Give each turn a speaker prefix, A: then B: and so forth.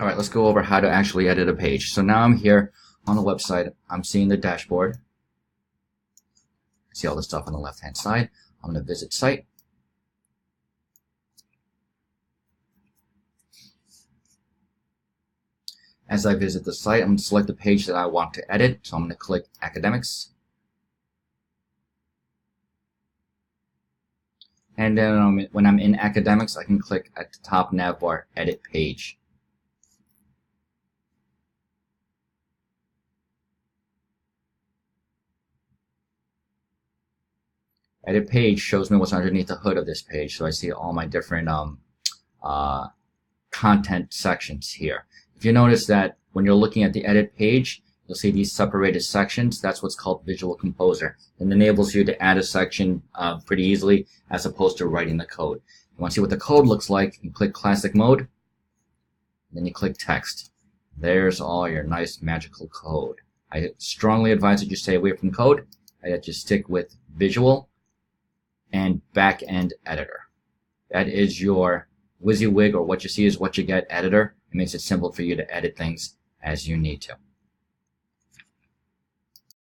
A: All right, let's go over how to actually edit a page. So now I'm here on the website. I'm seeing the dashboard. See all the stuff on the left-hand side. I'm going to visit site. As I visit the site, I'm going to select the page that I want to edit. So I'm going to click Academics. And then when I'm in Academics, I can click at the top nav bar, Edit Page. Edit Page shows me what's underneath the hood of this page, so I see all my different content sections here. If you notice that when you're looking at the Edit Page, you'll see these separated sections. That's what's called Visual Composer. It enables you to add a section pretty easily as opposed to writing the code. You want to see what the code looks like, you click Classic Mode, then you click Text. There's all your nice magical code. I strongly advise that you stay away from code, that you stick with Visual and Back-End Editor. That is your WYSIWYG, or what you see is what you get editor. It makes it simple for you to edit things as you need to.